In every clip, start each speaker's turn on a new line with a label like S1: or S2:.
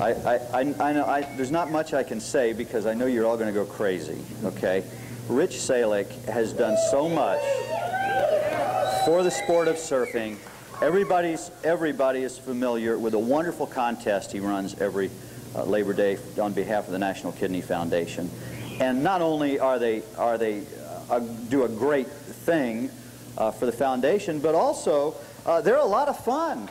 S1: I know there's not much I can say because I know you're all going to go crazy, okay? Rich Salick has done so much for the sport of surfing. Everybody is familiar with a wonderful contest he runs every Labor Day on behalf of the National Kidney Foundation. And not only are they do a great thing for the foundation, but also they're a lot of fun.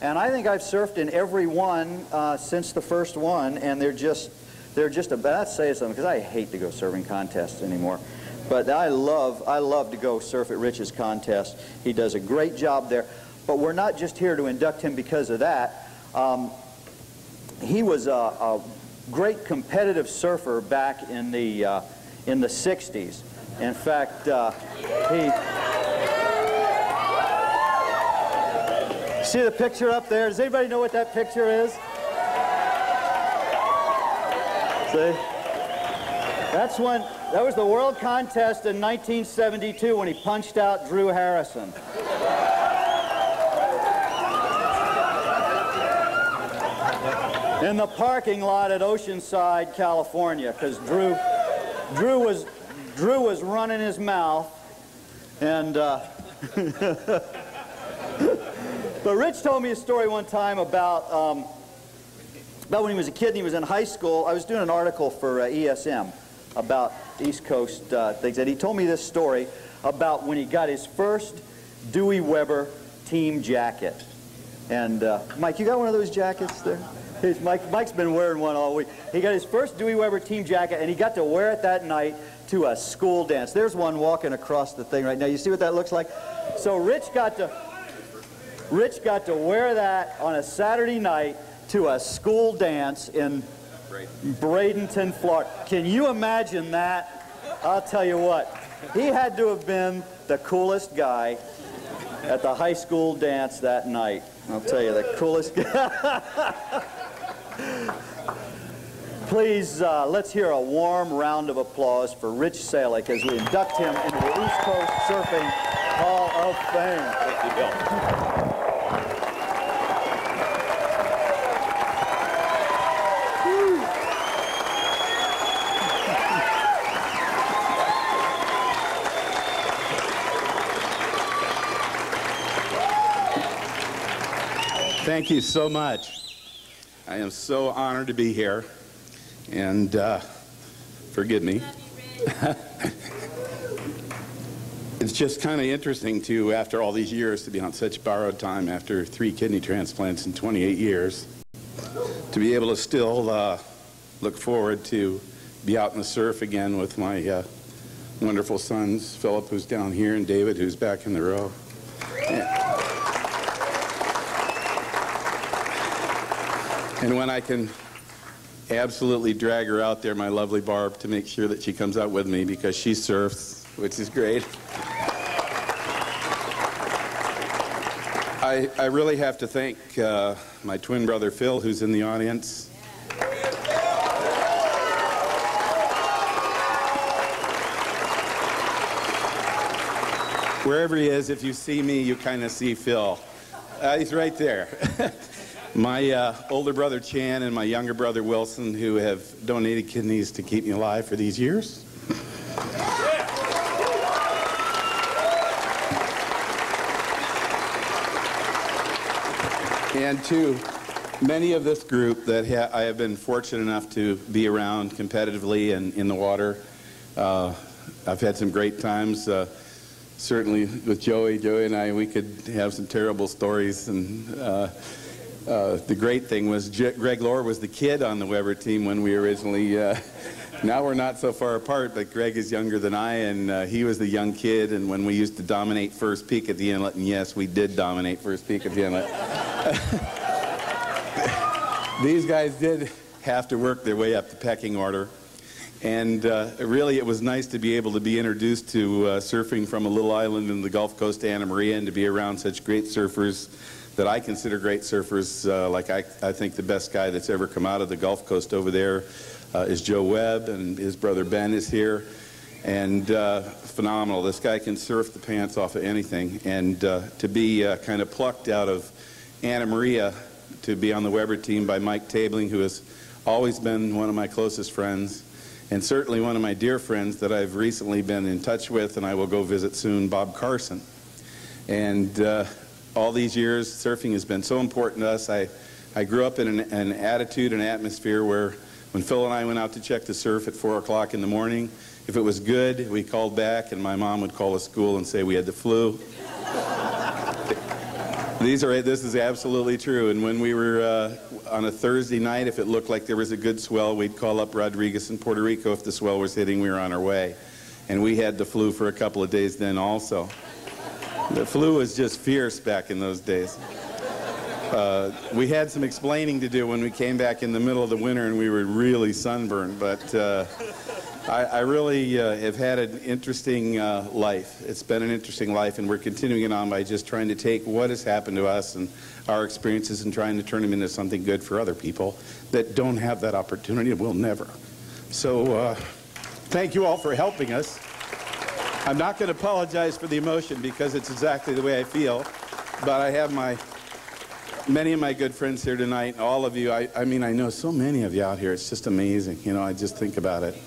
S1: And I think I've surfed in every one since the first one, and they're just about to say something because I hate to go surfing contests anymore. But I love to go surf at Rich's contest. He does a great job there. But we're not just here to induct him because of that. He was a great competitive surfer back in the 60s. In fact, see the picture up there? Does anybody know what that picture is? See? That was the world contest in 1972 when he punched out Drew Harrison. In the parking lot at Oceanside, California, because Drew was running his mouth, and but Rich told me a story one time about when he was a kid and he was in high school. I was doing an article for ESM about East Coast things, and he told me this story about when he got his first Dewey Weber team jacket. And Mike, you got one of those jackets there? Mike's been wearing one all week. He got his first Dewey Weber team jacket, and he got to wear it that night to a school dance. There's one walking across the thing right now. You see what that looks like? So Rich got to wear that on a Saturday night to a school dance in Bradenton, Florida. Can you imagine that? I'll tell you what. He had to have been the coolest guy at the high school dance that night. I'll tell you, the coolest guy. Please, let's hear a warm round of applause for Rich Salick as we induct him into the East Coast Surfing Hall of Fame. Thank you, Bill.
S2: Thank you so much. I am so honored to be here, and forgive me. It's just kind of interesting to, after all these years, to be on such borrowed time after 3 kidney transplants in 28 years, to be able to still look forward to be out in the surf again with my wonderful sons, Philip, who's down here, and David, who's back in the row. And when I can absolutely drag her out there, my lovely Barb, to make sure that she comes out with me because she surfs, which is great. I really have to thank my twin brother Phil, who's in the audience. Wherever he is, if you see me, you kind of see Phil. He's right there. My older brother Chan and my younger brother Wilson, who have donated kidneys to keep me alive for these years. And to many of this group that I have been fortunate enough to be around competitively and in the water. I've had some great times. Certainly with Joey and I, we could have some terrible stories. And the great thing was Greg Lohr was the kid on the Weber team when we originally, now we're not so far apart, but Greg is younger than I, and he was the young kid, and when we used to dominate first peak at the inlet, and yes, we did dominate first peak at the inlet. These guys did have to work their way up the pecking order. And really, it was nice to be able to be introduced to surfing from a little island in the Gulf Coast, Anna Maria, and to be around such great surfers that I consider great surfers. Like I think the best guy that's ever come out of the Gulf Coast over there is Joe Webb, and his brother Ben is here. And phenomenal. This guy can surf the pants off of anything. And to be kind of plucked out of Anna Maria to be on the Weber team by Mike Tabling, who has always been one of my closest friends, and certainly one of my dear friends that I've recently been in touch with, and I will go visit soon, Bob Carson. And all these years, surfing has been so important to us. I grew up in an attitude and atmosphere where when Phil and I went out to check the surf at 4 o'clock in the morning, if it was good, we called back, and my mom would call the school and say we had the flu. This is absolutely true. And when we were on a Thursday night, if it looked like there was a good swell, we'd call up Rodriguez in Puerto Rico. If the swell was hitting, we were on our way. And we had the flu for a couple of days then also. The flu was just fierce back in those days. We had some explaining to do when we came back in the middle of the winter and we were really sunburned, but I really have had an interesting life. It's been an interesting life, and we're continuing it on by just trying to take what has happened to us and our experiences and trying to turn them into something good for other people that don't have that opportunity and will never. So thank you all for helping us. I'm not going to apologize for the emotion because it's exactly the way I feel, but I have many of my good friends here tonight, and all of you. I mean, I know so many of you out here. It's just amazing. You know, I just think about it.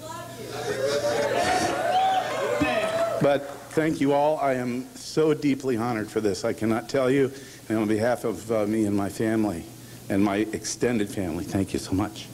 S2: But thank you all. I am so deeply honored for this. I cannot tell you. And on behalf of me and my family and my extended family, thank you so much.